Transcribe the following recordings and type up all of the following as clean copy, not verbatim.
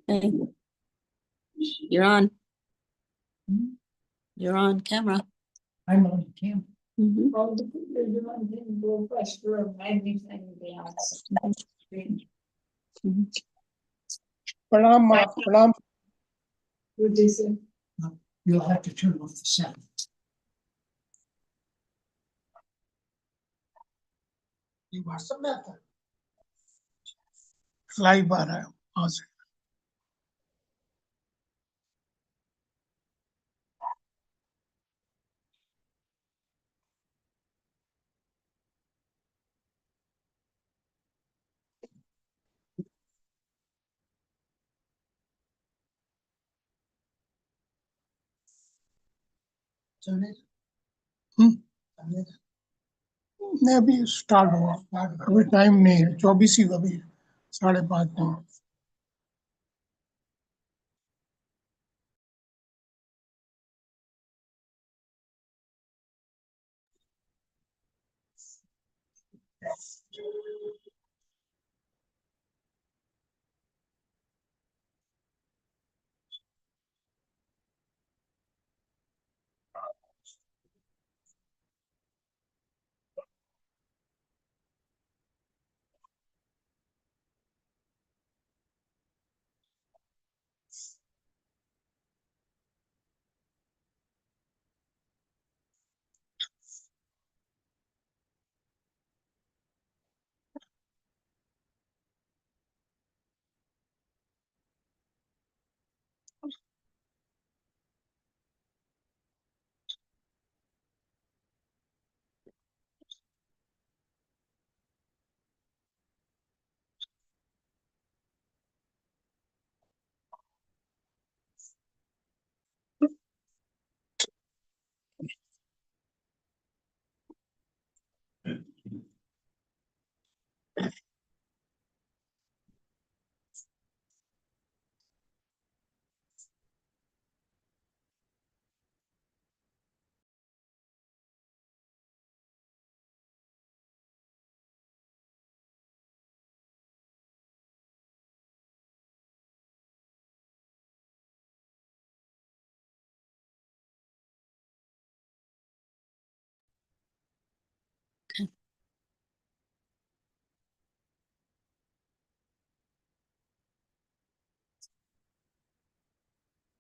Hey. You're on. You're on camera. I'm on camera. Mhm. Well, you're on the little pressure of anything else. Mhm. Pralam. What is it? You'll have to turn off the sound. ये WhatsApp में आता है live आ रहा है वहां से नहीं अभी स्टार्ट हुआ अभी टाइम नहीं है 24 ही अभी 5:30 नहीं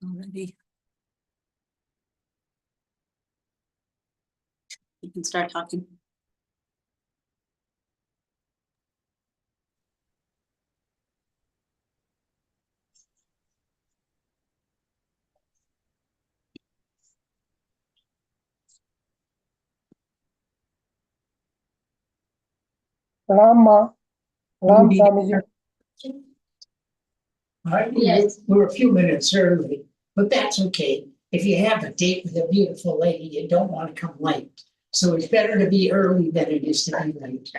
Already. You can start talking. प्रणाम माँ प्रणाम Swami ji Right, we're a few minutes early, but that's okay. If you have a date with a beautiful lady, you don't want to come late. So it's better to be early than it is to be late.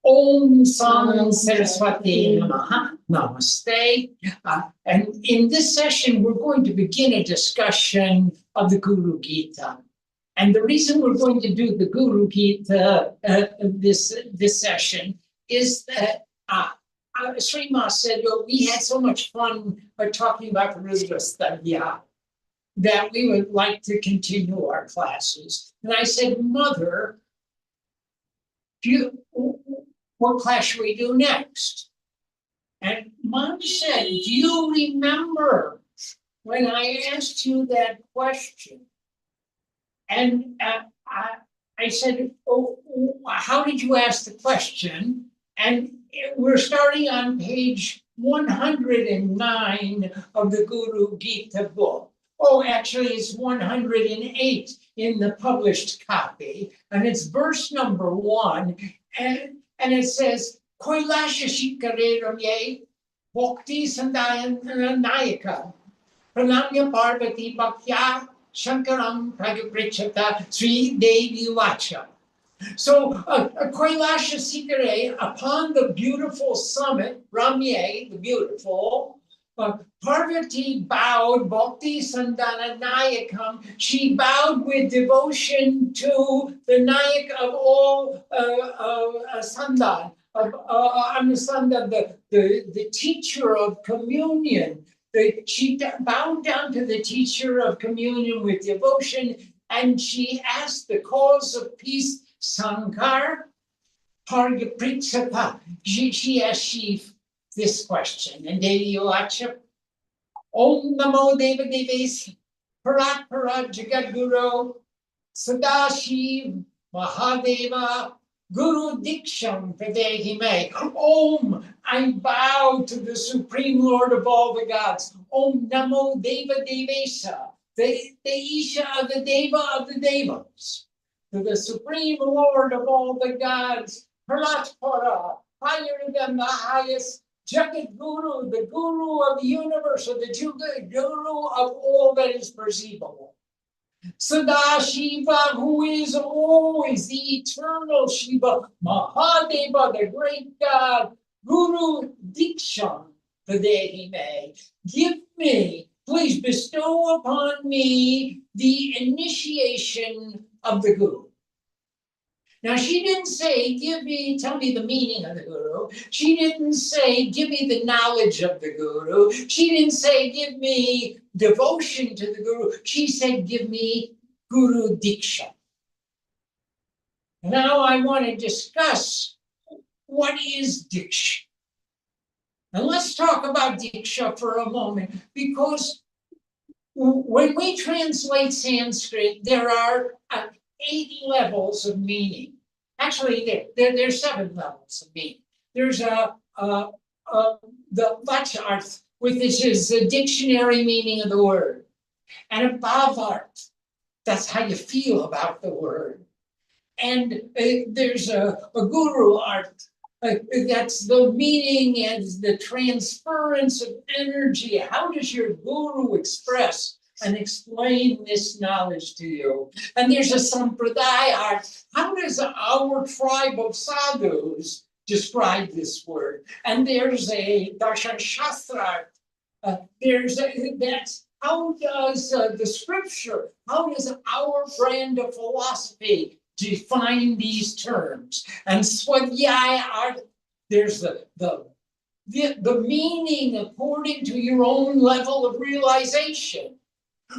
Om Sam Saraswati Namaha. Namaste. And in this session, we're going to begin a discussion of the Guru Gita. And the reason we're going to do the Guru Gita this session is that Srima said, "Oh, we had so much fun talking about religious study that we would like to continue our classes." And I said, "Mother, what class should we do next?" And Mom said, "Do you remember when I asked you that question?" And I said, "Oh, how did you ask the question?" And we're starting on page 109 of the Guru Gita book. Oh, actually, it's 108 in the published copy, and it's verse number 1, and it says, "Kailasha Shikare Ramye Bhakti Sandayan Nayaka Pranamya Parvati Bhaktya Shankaram Prajuprichata Sri Devi Vacha." So, Kailasha Sikare, upon the beautiful summit, Ramye, the beautiful, Parvati bowed, Bhakti Sandana Nayakam. She bowed with devotion to the Nayak of all Sandan, the teacher of communion. She bowed down to the teacher of communion with devotion, and she asked the cause of peace, Sankar Pargapritsapa. She asked this question, and Devi Yulacha, Om Namo Deva Deves, Parat Parat Jagadguru, Sadashiv Mahadeva, Guru Diksham Pradehime. Om, I bow to the Supreme Lord of all the gods. Om Namo Deva Devesa, the Isha of the Deva of the Devas. To the Supreme Lord of all the gods, Parat Para, higher than the highest, Jagat Guru, the Guru of the universe, or the Guru of all that is perceivable. Sadashiva, who is always the eternal Shiva, Mahadeva, the great God, Guru Diksha, the day he may. Give me, please bestow upon me the initiation of the Guru. Now, she didn't say, tell me the meaning of the Guru. She didn't say, give me the knowledge of the Guru. She didn't say, give me devotion to the Guru. She said, give me Guru Diksha. Now I want to discuss what is Diksha. And let's talk about Diksha for a moment, because when we translate Sanskrit, there are 8 levels of meaning. Actually, there's 7 levels of meaning. There's the Vacharth, which is the dictionary meaning of the word, and a Bhavarth. That's how you feel about the word. And there's a Guru Arth. That's the meaning and the transference of energy. How does your Guru express and explain this knowledge to you? And there's a Sampradaya. How does our tribe of sadhus describe this word? And there's a Darshan Shastra. That's how does the scripture, how does our brand of philosophy define these terms? And Swadhyaya, there's the meaning according to your own level of realization.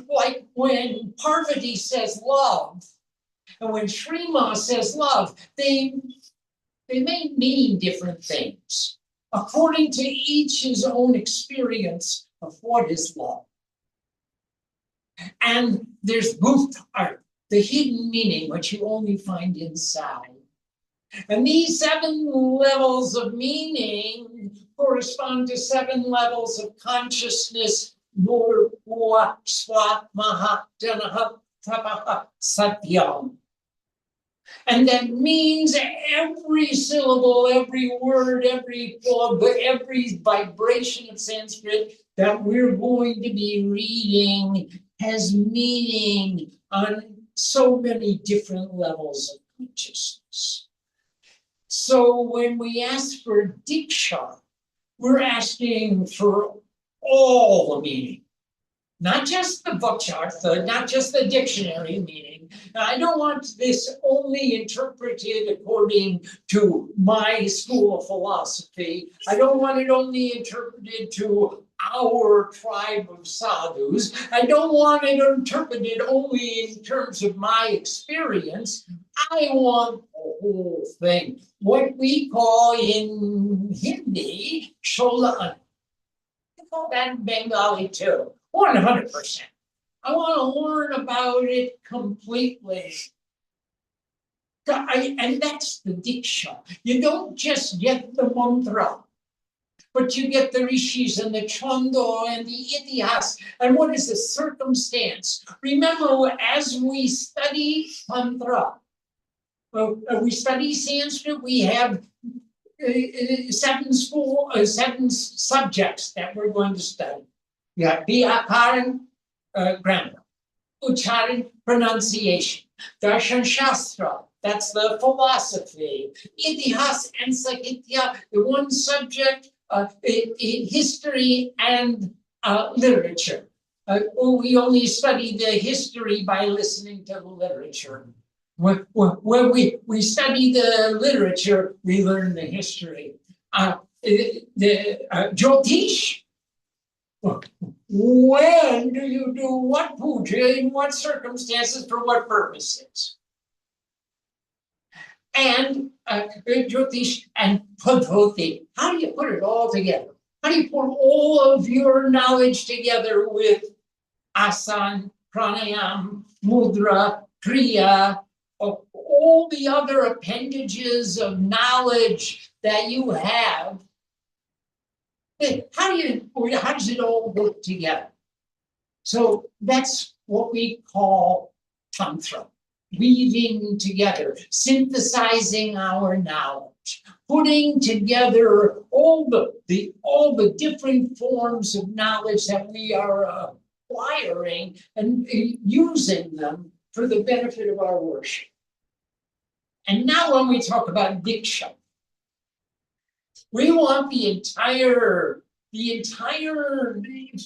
Like when Parvati says love, and when Shrima says love, they may mean different things according to each's own experience of what is love. And there's Bhutar, the hidden meaning, which you only find inside. And these 7 levels of meaning correspond to 7 levels of consciousness. Bhur-bhuva swa maha janaha tapaha satyam. And that means every syllable, every word, every vibration of Sanskrit that we're going to be reading has meaning on so many different levels of consciousness. So when we ask for Diksha, we're asking for all the meaning, not just the Vachartha, not just the dictionary meaning. Now, I don't want this only interpreted according to my school of philosophy. I don't want it only interpreted to our tribe of sadhus. I don't want it interpreted only in terms of my experience. I want the whole thing, what we call in Hindi, Sholan. I call that in Bengali too, 100%. I want to learn about it completely. And that's the Diksha. You don't just get the mantra, but you get the rishis and the chando and the itihas. And what is the circumstance? Remember, as we study mantra, we study Sanskrit, we have 7 subjects that we're going to study. You have Vyakaran, grammar, Ucharan, pronunciation, Darshan Shastra, that's the philosophy, Itihas and Sahitya, the one subject in history and literature. We only study the history by listening to the literature. When we study the literature, we learn the history. The Jyotish. When do you do what puja, in what circumstances, for what purposes? And Jyotish and Padhoti. How do you put it all together? How do you put all of your knowledge together with asana, pranayam, mudra, kriya, all the other appendages of knowledge that you have? How does it all work together? So that's what we call tantra, weaving together, synthesizing our knowledge, putting together all the different forms of knowledge that we are acquiring and using them for the benefit of our worship. And now when we talk about diksha, we want the entire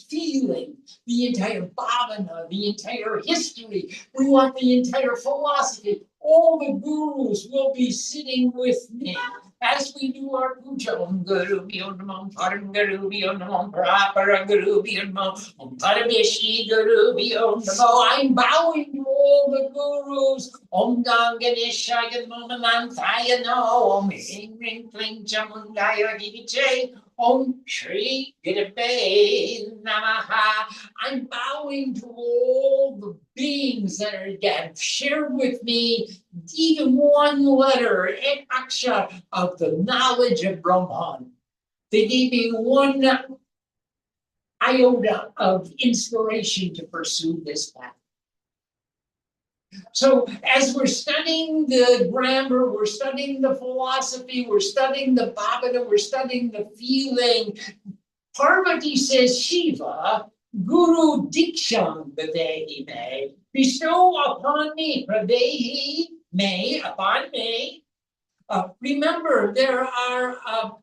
feeling, the entire bhavana, the entire history. We want the entire philosophy. All the gurus will be sitting with me as we do our puja. Om Guru Bhyo Namo, Param Guru Bhyo Namo, Parapara Guru Bhyo Namo, Om Parameshi Guru Bhyo Namo. I'm bowing to all the gurus. Om Gam Ganeshaya Namo, Manthaya No, Om Hing Ring Kling Chamundaya Giviche, Om Shri Gurave Namaha. I'm bowing to all the beings that have shared with me even one letter, an aksha, of the knowledge of Brahman. They gave me one iota of inspiration to pursue this path. So as we're studying the grammar, we're studying the philosophy, we're studying the bhavana, we're studying the feeling, Parvati says, Shiva, Guru Diksham Badehi me, bestow upon me, Pradehi me, upon me. Remember, there are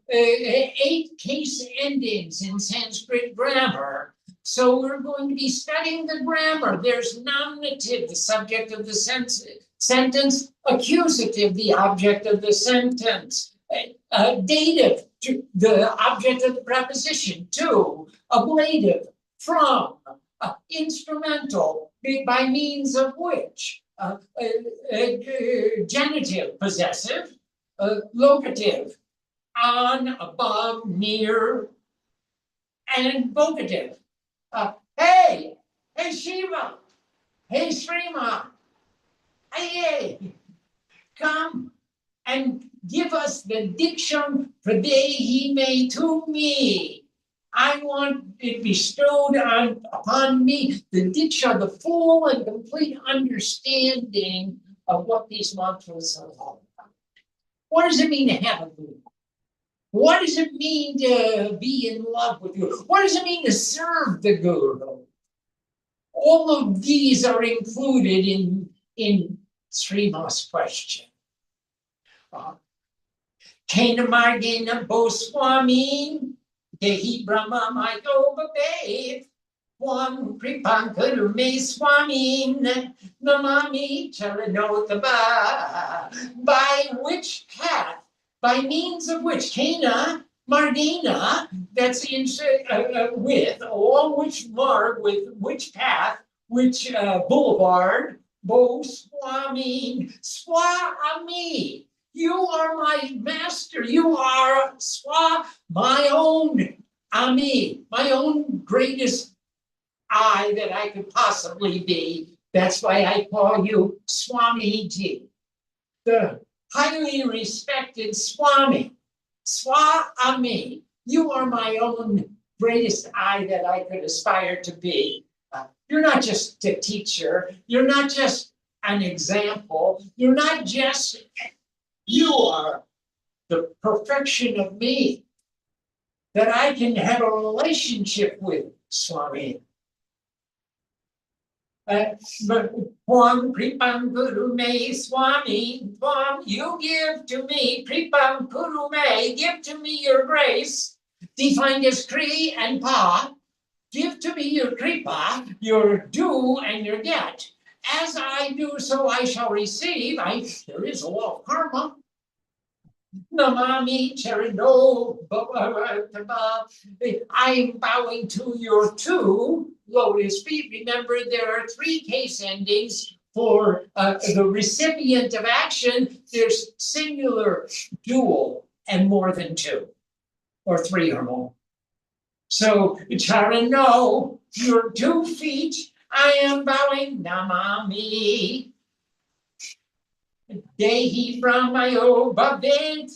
8 case endings in Sanskrit grammar. So we're going to be studying the grammar. There's nominative, the subject of the sentence, accusative, the object of the sentence, dative, the object of the preposition, to, ablative, from, instrumental, by means of which, genitive, possessive, locative, on, above, near, and vocative. Hey Shiva, hey Srima, hey, come and give us the diksha pradehi me to me. I want it bestowed upon me, the diksha, the full and complete understanding of what these mantras are all about. What does it mean to have a guru? What does it mean to be in love with you? What does it mean to serve the guru? All of these are included in Srima's question. Kena Margena Boswami, Dehi Brahma Maito Babe, Wam Kripankuru Me Swami, Namami Charanotaba. By which path? By means of which, Kena, Margena, that's the with, along which marg, with which path, which boulevard, Bo Swami, Swami, you are my master, you are Swa, my own Ami, my own greatest I that I could possibly be. That's why I call you Swamiji, the highly respected Swami, Swami. You are my own greatest I that I could aspire to be. You're not just a teacher. You're not just an example. You're not just, you are the perfection of me that I can have a relationship with, Swami. But Swam Pripam Guru Me Swami, Swam, you give to me, Pripam Guru Me, give to me your grace, defined as Kri and Pa. Give to me your kripa, your do and your get. As I do, so I shall receive. There is a law of karma. Namami Cherino. I am bowing to your two lotus feet. Remember, there are three case endings for the recipient of action. There's singular, dual, and more than two, or three or more. So, Charano, your 2 feet, I am bowing, Namami. Dehi Brahmayo Bhavet.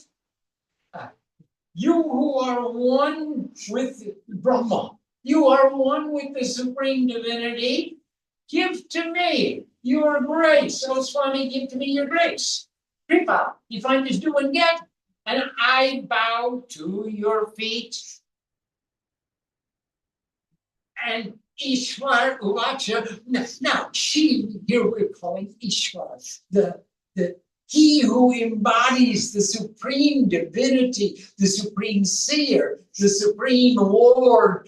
You who are one with Brahma, you are one with the Supreme Divinity, give to me your grace. Oh, Swami, give to me your grace. Kripa, defined as do and get, and I bow to your feet. And Ishwar Uvacha. Now, here we're calling Ishwar, the he who embodies the supreme divinity, the supreme seer, the supreme Lord,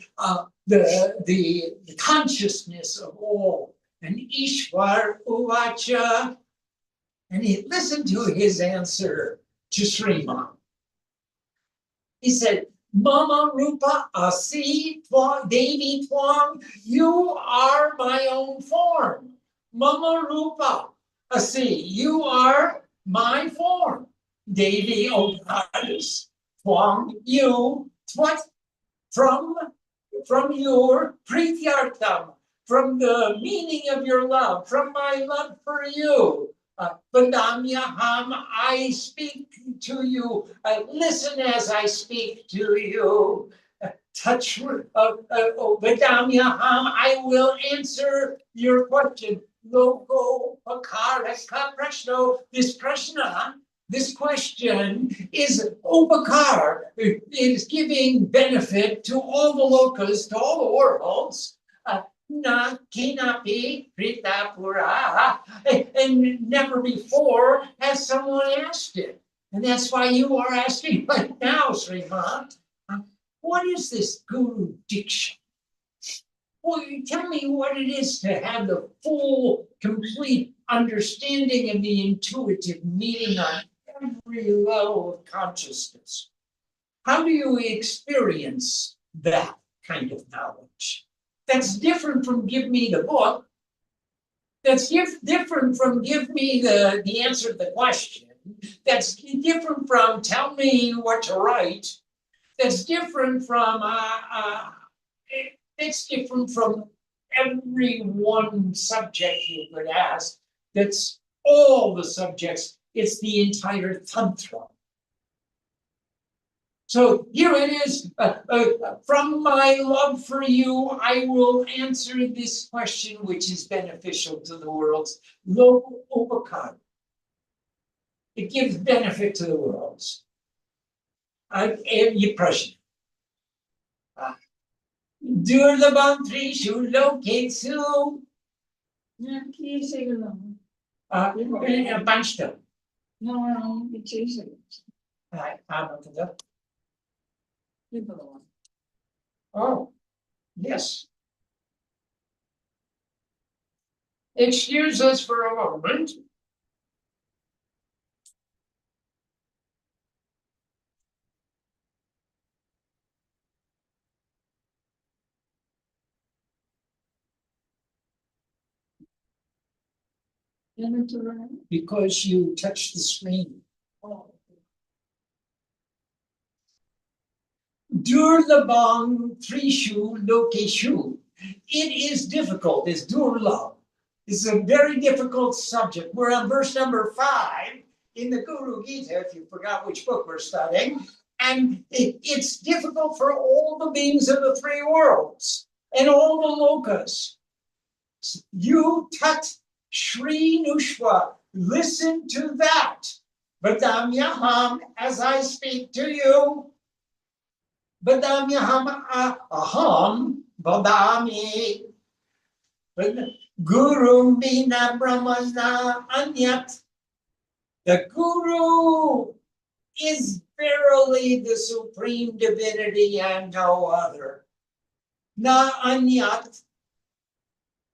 the consciousness of all. And Ishwar Uvacha. And he listened to his answer to Sriman. He said, Mama Rupa Asi Devi Twang, you are my own form. Mama Rupa Asi, you are my form. Devi, O goddess, Twang, you, what? From your Prityartham, from the meaning of your love, from my love for you. Vadamyaham, I speak to you. Listen as I speak to you. Touch, Vadamyaham, I will answer your question. Logo Pakaraka Prashno. This question is upakar. It is giving benefit to all the lokas, to all the worlds. Na kinapi pritapura, and never before has someone asked it. And that's why you are asking right now, Sriman. What is this Guru Diksha? Well, tell me what it is to have the full, complete understanding of the intuitive meaning on every level of consciousness. How do you experience that kind of knowledge? That's different from give me the book. That's different from give me the answer to the question. That's different from tell me what to write. That's different from it's different from every one subject you could ask. That's all the subjects. It's the entire tantra. So here it is. From my love for you, I will answer this question, which is beneficial to the worlds. Local upakar. It gives benefit to the worlds. Prashna. Durlabam Trishu Loketsu. Panchta. No, it is. Oh, yes. Excuse us for a moment. Because you touched the screen. Durlabam Trishu Lokeshu. It is difficult. It's durlab. It's a very difficult subject. We're on verse number 5 in the Guru Gita, if you forgot which book we're studying. And it's difficult for all the beings of the 3 worlds and all the lokas. You tat Shri Nushva. Listen to that. Vadamyaham, as I speak to you. Vadamyaham aham vadami. Guru Bina Brahmana Anyat. The Guru is verily the supreme divinity and no other. Na anyat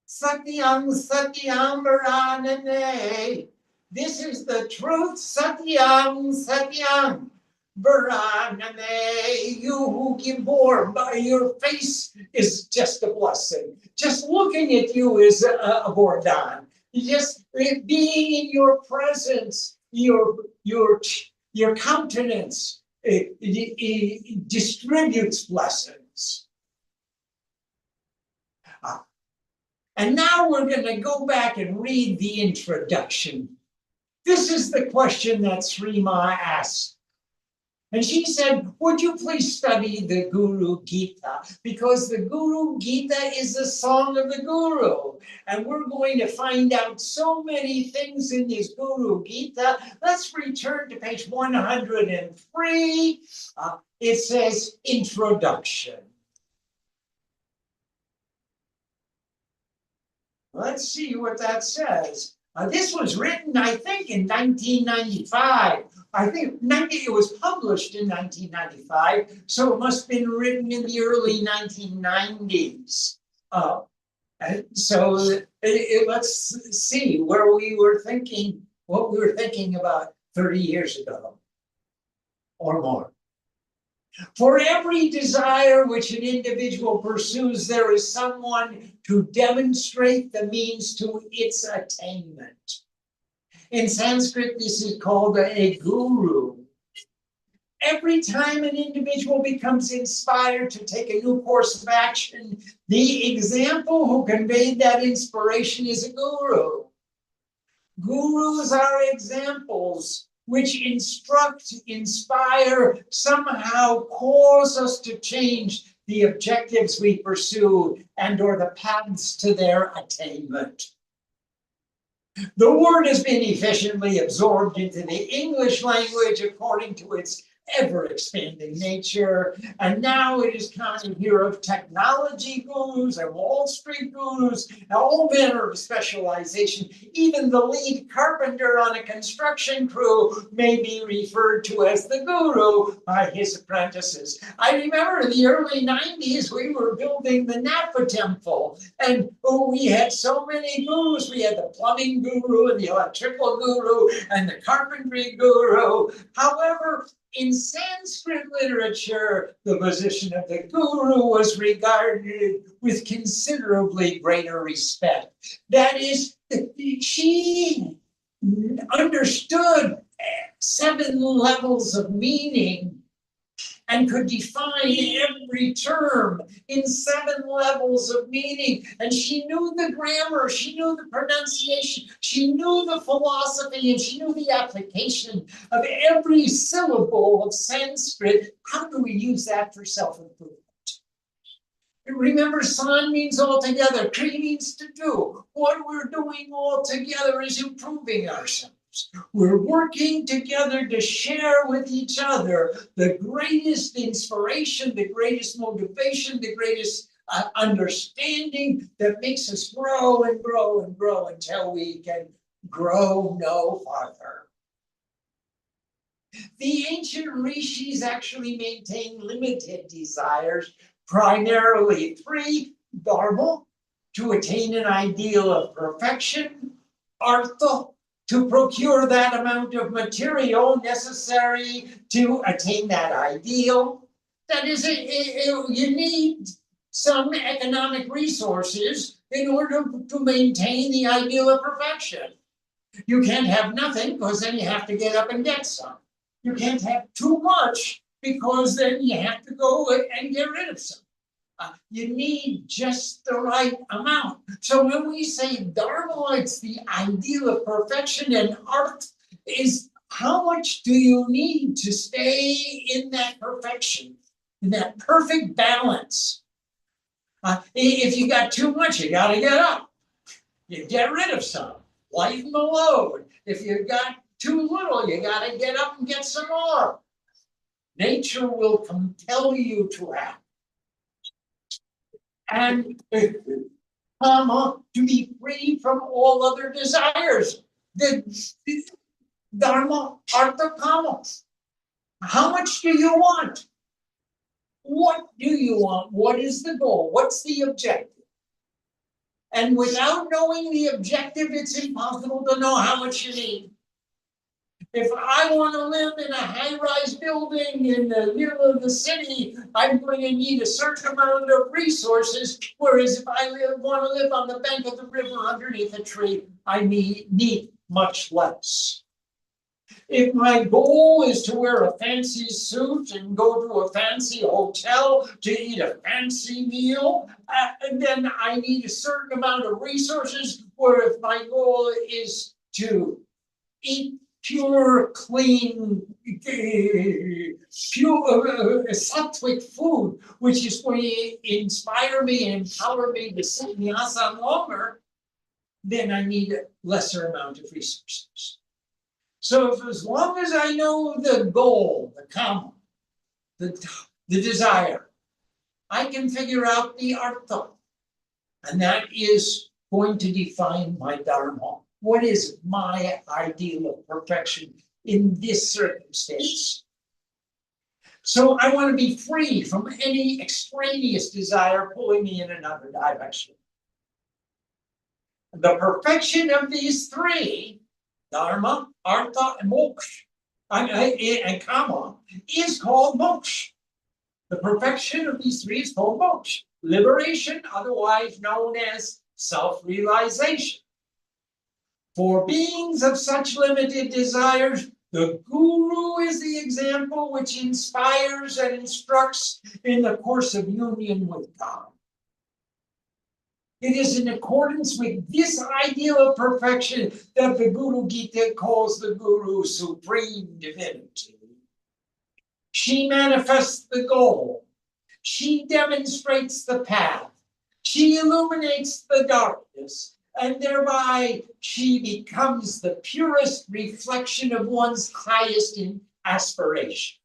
satyam satyam varanane. This is the truth, satyam satyam varanane. You who give more, by your face is just a blessing. Just looking at you is a vardhan. Just being in your presence, your countenance, it distributes blessings. And now we're going to go back and read the introduction. This is the question that Sri Ma asked. And she said, would you please study the Guru Gita? Because the Guru Gita is the song of the Guru. And we're going to find out so many things in this Guru Gita. Let's return to page 103. It says introduction. Let's see what that says. This was written, I think, in 1995. I think it was published in 1995, so it must have been written in the early 1990s. So let's see where we were thinking, what we were thinking about 30 years ago or more. For every desire which an individual pursues, there is someone to demonstrate the means to its attainment. In Sanskrit, this is called a guru. Every time an individual becomes inspired to take a new course of action, the example who conveyed that inspiration is a guru. Gurus are examples which instruct, inspire, somehow cause us to change the objectives we pursue and or the paths to their attainment. The word has been efficiently absorbed into the English language according to its ever-expanding nature, and now it is common here of technology gurus and Wall Street gurus, and all manner of specialization. Even the lead carpenter on a construction crew may be referred to as the guru by his apprentices. I remember in the early 90s, we were building the Napa Temple, and we had so many gurus. We had the plumbing guru and the electrical guru and the carpentry guru. However, in Sanskrit literature, the position of the guru was regarded with considerably greater respect. That is, she understood 7 levels of meaning and could define every term in 7 levels of meaning. And she knew the grammar, she knew the pronunciation, she knew the philosophy, and she knew the application of every syllable of Sanskrit. How do we use that for self-improvement? Remember, san means all together, kri means to do. What we're doing all together is improving ourselves. We're working together to share with each other the greatest inspiration, the greatest motivation, the greatest understanding that makes us grow and grow and grow until we can grow no farther. The ancient rishis actually maintained limited desires, primarily 3: dharma, to attain an ideal of perfection; artha, to procure that amount of material necessary to attain that ideal. That is, you need some economic resources in order to maintain the ideal of perfection. You can't have nothing, because then you have to get up and get some. You can't have too much, because then you have to go and get rid of some. You need just the right amount. So when we say dharma, it's the ideal of perfection, and art is how much do you need to stay in that perfection, in that perfect balance. If you got too much, you got to get up. You get rid of some, lighten the load. If you got too little, you got to get up and get some more. Nature will compel you to act. And to be free from all other desires. The dharma, artha, kama. How much do you want? What do you want? What is the goal? What's the objective? And without knowing the objective, it's impossible to know how much you need. If I want to live in a high-rise building in the middle of the city, I'm going to need a certain amount of resources. Whereas if I want to live on the bank of the river underneath a tree, I need much less. If my goal is to wear a fancy suit and go to a fancy hotel to eat a fancy meal, then I need a certain amount of resources. Where if my goal is to eat pure, clean, pure sattvic food, which is going to inspire me and empower me to sit in the asana longer, then I need a lesser amount of resources. So if as long as I know the goal, the kama, the desire, I can figure out the artha. And that is going to define my dharma. What is my ideal of perfection in this circumstance? So I want to be free from any extraneous desire pulling me in another direction. The perfection of these three, dharma, artha, and moksha, and kama, is called moksha. The perfection of these three is called moksha. Liberation, otherwise known as self-realization. For beings of such limited desires, the guru is the example which inspires and instructs in the course of union with God. It is in accordance with this ideal of perfection that the Guru Gita calls the Guru supreme divinity. She manifests the goal. She demonstrates the path. She illuminates the darkness. And thereby she becomes the purest reflection of one's highest aspiration.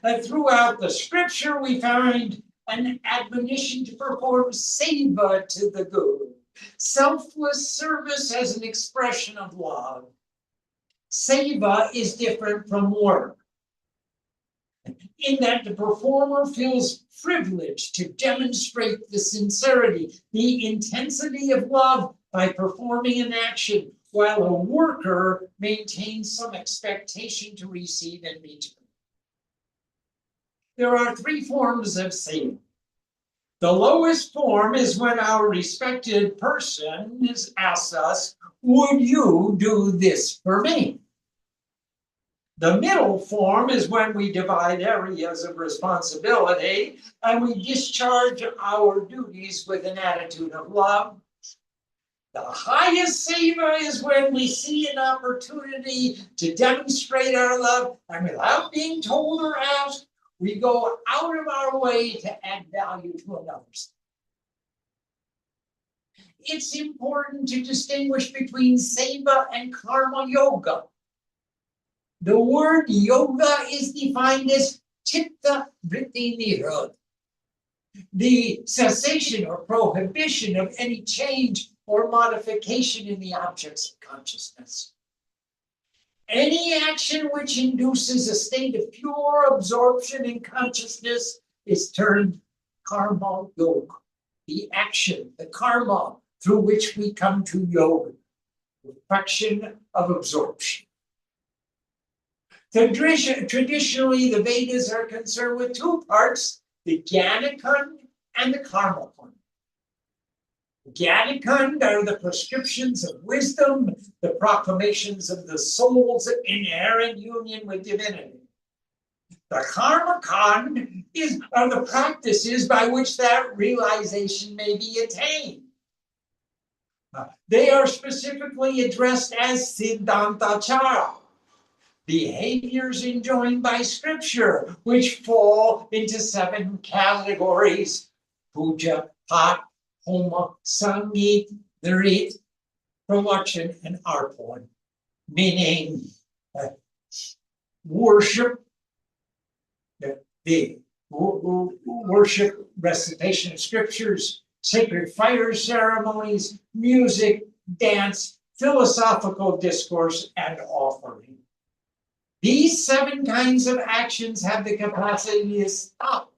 And throughout the scripture, we find an admonition to perform seva to the Guru, selfless service as an expression of love. Seva is different from work, in that the performer feels privileged to demonstrate the sincerity, the intensity of love by performing an action, while a worker maintains some expectation to receive in return. There are three forms of seva. The lowest form is when our respected person asks us, "Would you do this for me?" The middle form is when we divide areas of responsibility and we discharge our duties with an attitude of love. The highest seva is when we see an opportunity to demonstrate our love, and without being told or asked, we go out of our way to add value to another's. It's important to distinguish between seva and karma yoga. The word yoga is defined as chitta vritti nirodha, the cessation or prohibition of any change or modification in the objects of consciousness. Any action which induces a state of pure absorption in consciousness is termed karma yoga. The action, the karma through which we come to yoga, perfection of absorption. Traditionally, the Vedas are concerned with two parts, the Jnana-kanda and the Karma-kanda. The Jnana-kanda are the prescriptions of wisdom, the proclamations of the soul's inherent union with divinity. The Karma-kanda are the practices by which that realization may be attained. They are specifically addressed as Siddhantachara, behaviors enjoined by scripture, which fall into 7 categories: puja, pat, homa, sangit, nrit, pravachan, and arpan, meaning worship, the worship, recitation of scriptures, sacred fire ceremonies, music, dance, philosophical discourse, and offering. These 7 kinds of actions have the capacity to stop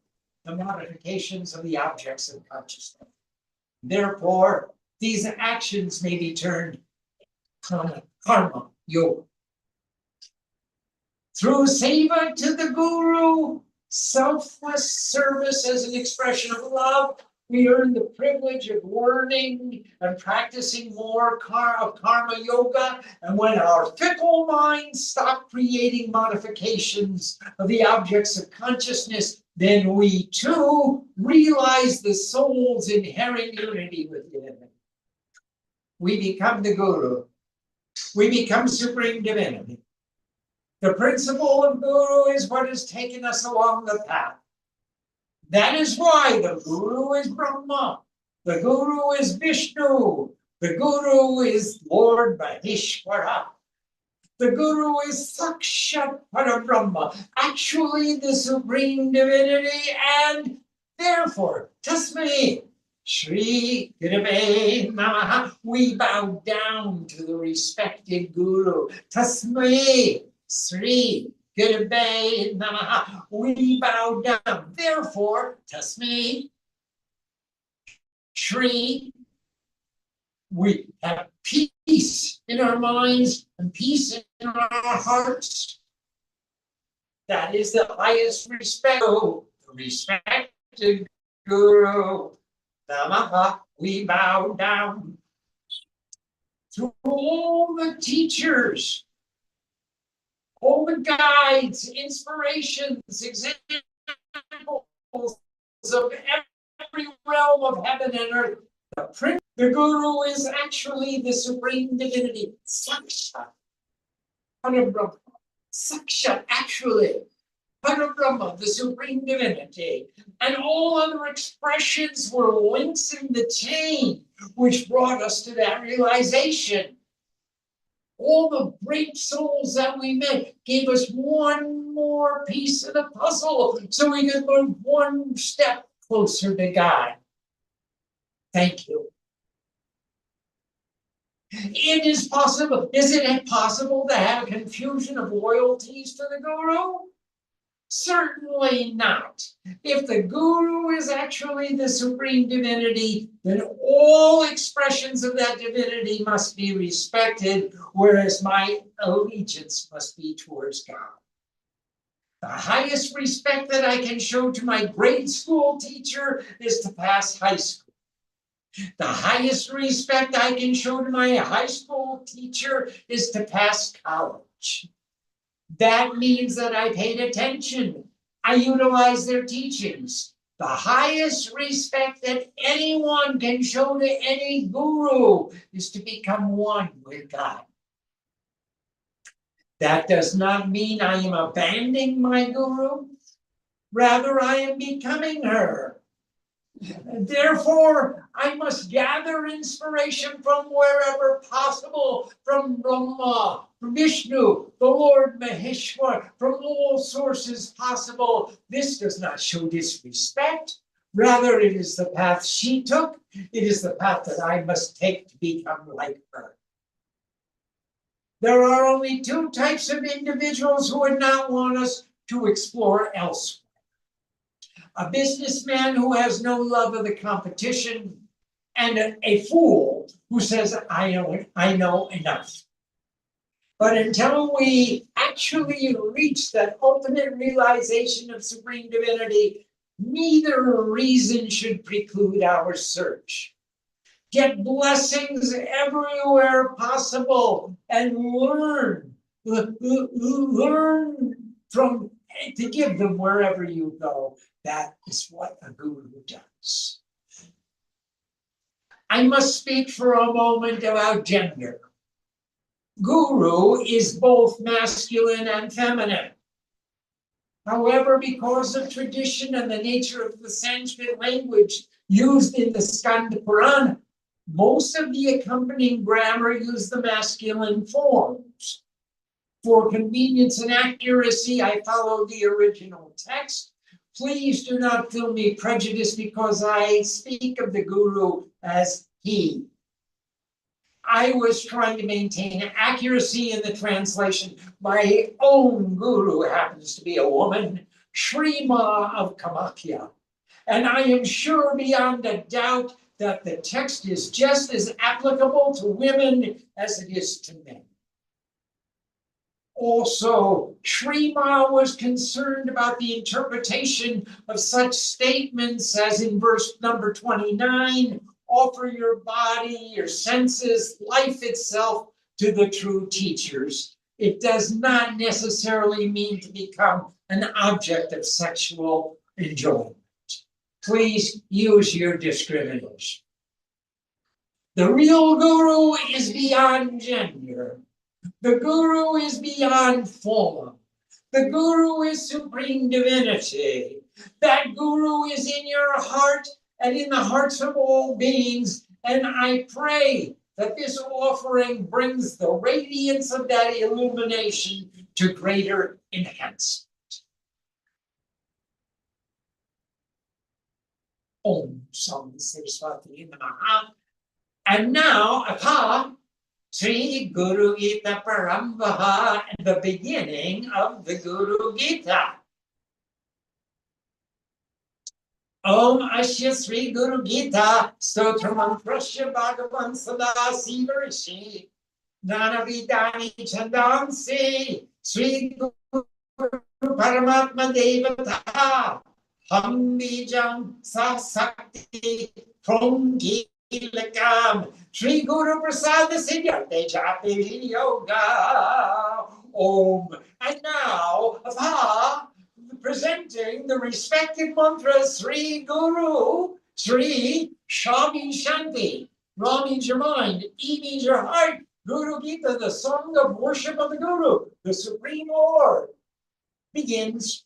the modifications of the objects of consciousness. Therefore, these actions may be termed karma yoga. Through seva to the guru, selfless service as an expression of love, we earn the privilege of learning and practicing more of karma yoga. And when our fickle minds stop creating modifications of the objects of consciousness, then we too realize the soul's inherent unity within it. We become the guru. We become supreme divinity. The principle of guru is what has taken us along the path. That is why the guru is Brahma, the guru is Vishnu, the guru is Lord Maheshwara, the guru is Sakshat Parabrahma, actually the supreme divinity, and therefore, Tasmai Shri Gurave Namaha, we bow down to the respected guru. Tasmai Sri Gurave Namaha, we bow down. Therefore, Tasmai Shri, we have peace in our minds and peace in our hearts. That is the highest respect. The respected guru. Namaha, we bow down. Through all the teachers, all the guides, inspirations, examples of every realm of heaven and earth, the guru is actually the supreme divinity, Sakshat Parabrahma. Sakshat, actually, Parabrahma, the supreme divinity, and all other expressions were links in the chain which brought us to that realization. All the great souls that we met gave us one more piece of the puzzle so we could move one step closer to God. Thank you. It is possible. Isn't it possible to have confusion of loyalties to the guru? Certainly not. If the guru is actually the supreme divinity, then all expressions of that divinity must be respected, whereas my allegiance must be towards God. The highest respect that I can show to my grade school teacher is to pass high school. The highest respect I can show to my high school teacher is to pass college. That means that I paid attention. I utilized their teachings. The highest respect that anyone can show to any guru is to become one with God. That does not mean I am abandoning my guru. Rather, I am becoming her. Therefore, I must gather inspiration from wherever possible, from Brahma, from Vishnu, the Lord Maheshwar, from all sources possible. This does not show disrespect. Rather, it is the path she took. It is the path that I must take to become like her. There are only 2 types of individuals who would not want us to explore elsewhere. A businessman who has no love of the competition, and a fool who says, I know enough. But until we actually reach that ultimate realization of supreme divinity, neither reason should preclude our search. Get blessings everywhere possible and learn from to give them wherever you go. That is what a guru does. I must speak for a moment about gender. Guru is both masculine and feminine. However, because of tradition and the nature of the Sanskrit language used in the Skanda Purana, most of the accompanying grammar use the masculine forms. For convenience and accuracy, I follow the original text. Please do not feel me prejudiced because I speak of the guru as he. I was trying to maintain accuracy in the translation. My own guru happens to be a woman, Sri Ma of Kamakya. And I am sure beyond a doubt that the text is just as applicable to women as it is to men. Also, Sri Ma was concerned about the interpretation of such statements as in verse number 29, offer your body, your senses, life itself to the true teachers. It does not necessarily mean to become an object of sexual enjoyment. Please use your discrimination. The real guru is beyond gender. The guru is beyond form. The guru is supreme divinity. That guru is in your heart and in the hearts of all beings. And I pray that this offering brings the radiance of that illumination to greater enhancement. Om Sam Saraswati Namaha. And now, Atha, Sri Guru Gita Paramvaha, the beginning of the Guru Gita. Om Asya Sri Guru Gita, Stotra Mantrasya Bhagavan Sadasi Varishi, Nana Vidani Chandansi, Sri Guru Paramatma Devata, Ham Bijam Sasakti, From Kilakam, Sri Guru Prasad Siddharte Chapi Yoga. Om. And now, Atha, presenting the respected mantras, Sri Guru, Sri Sha means Shanti, Ra means your mind, E means your heart, Guru Gita, the song of worship of the Guru, the Supreme Lord, begins.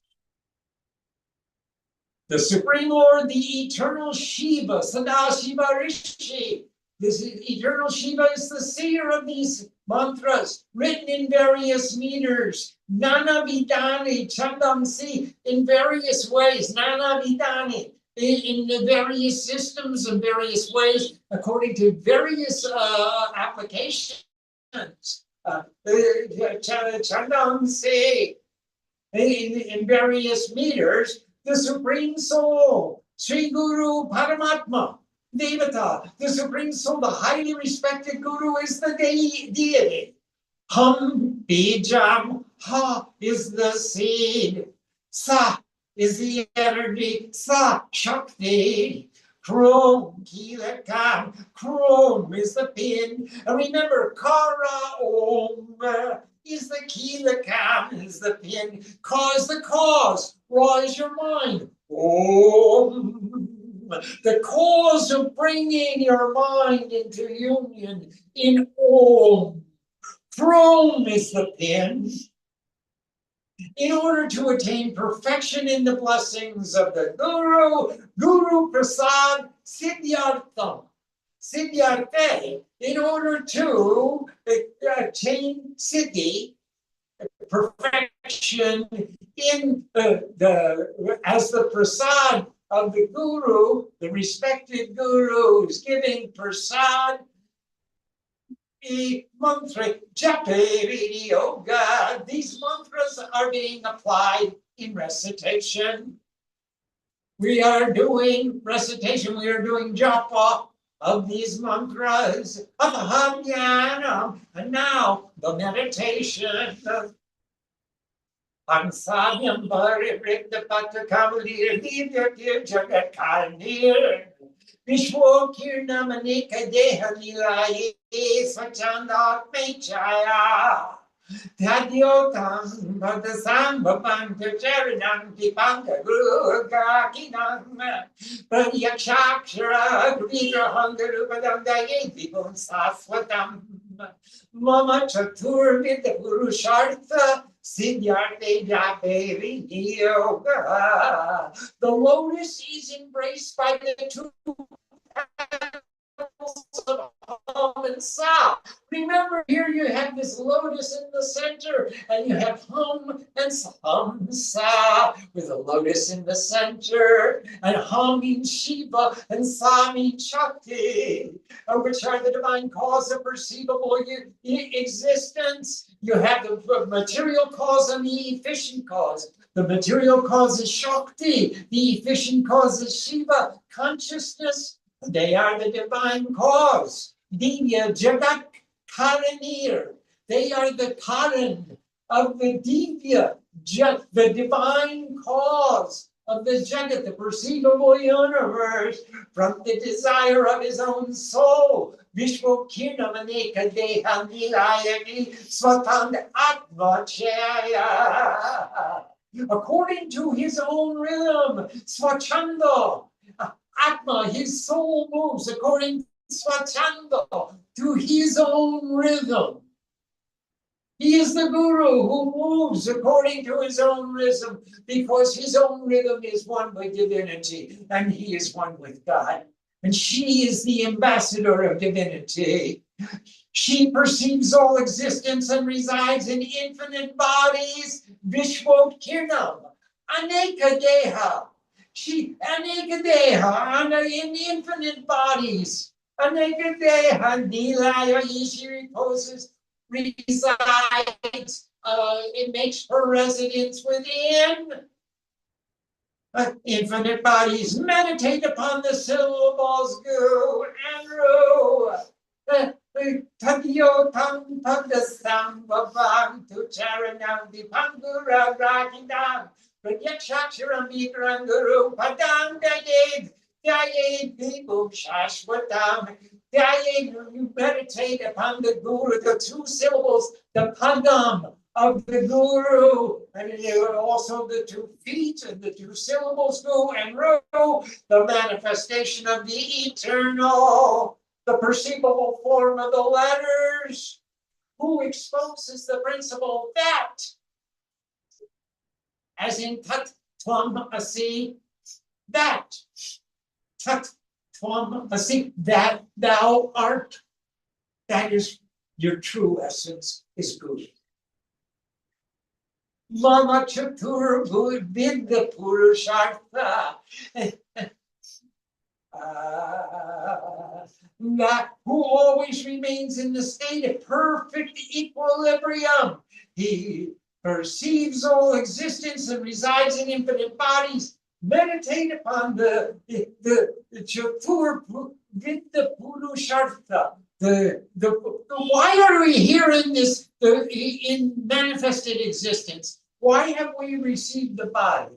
The Supreme Lord, the eternal Shiva, Sadashiva Rishi. This eternal Shiva is the seer of these mantras, written in various meters. Nana Vidani, Chandamsi, in various ways. Nana Vidani, in the various systems and various ways, according to various applications. Chandamsi, in various meters. The Supreme Soul, Sri Guru Paramatma, Devata, the Supreme Soul, the highly respected Guru is the deity. Hum, Bijam, Ha is the seed, Sa is the energy, Sa, Shakti, Krom, Kilakam, Krom is the pin. And remember, Kara Om is the Kilakam, is the pin, Ka is the cause. Ra is your mind. Om. The cause of bringing your mind into union in Om. From is the pin. In order to attain perfection in the blessings of the Guru, Guru Prasad Siddhyartham. Siddhyarthe, in order to attain Siddhi, perfection in as the prasad of the Guru, the respected Guru is giving prasad, mantra, jape yoga. These mantras are being applied in recitation. We are doing recitation, we are doing japa of these mantras, and now the meditation. Ansanyam Parivritta Patakalir Divya Jagat Karnir Vishwokirna Manika Deha Nilaye Sachandat Mechaya Tadyotam Padasam Bhavanta Charanam Dipanga Guruga Kinam Pradyakshakshara Vigrahangarupadam Daye Vibun Saswatam Mama Chatur Vidya Guru Shartha Siddhyarte Jape Yoga. The lotus is embraced by the two of hum and sa. Remember, here you have this lotus in the center, and you have hum and hum sa with a lotus in the center, and hum means Shiva and sa means Shakti, which are the divine cause of perceivable existence. You have the material cause and the efficient cause. The material cause is Shakti, the efficient cause is Shiva, consciousness. They are the divine cause. Divya Jagat Karanir. They are the Karan of the Divya, the divine cause of the Jagat, the perceivable universe, from the desire of his own soul. Vishwokirna Maneka Deha Nilayaki Swatand Atmachaya. According to his own rhythm, Swachanda. Atma, his soul moves according to Swachanda, to his own rhythm. He is the guru who moves according to his own rhythm, because his own rhythm is one with divinity, and he is one with God. And she is the ambassador of divinity. She perceives all existence and resides in infinite bodies. Vishwot Kirnam, Aneka Deha. She Aneka Deha, in infinite bodies. Aneka Deha, Nilaya, she reposes, resides, it makes her residence within. Infinite bodies meditate upon the syllables gu and ru. Tadyo tam padasam vavang tu charanam dipangura rakidam. Pradyakshaksharam vikram guru padam dayed people shashwatam. You meditate upon the guru, the two syllables, the padam of the guru, and also the 2 feet and the 2 syllables, gu and ru, the manifestation of the eternal, the perceivable form of the letters. Who exposes the principle that, as in tat tvam asi, that tat tvam asi, that thou art. That is your true essence, is guru. Mama Chatur Vidya Purushartha. Who always remains in the state of perfect equilibrium. He perceives all existence and resides in infinite bodies. Meditate upon the Chatur Vidya Purushartha. Why are we here in this in manifested existence? Why have we received the body?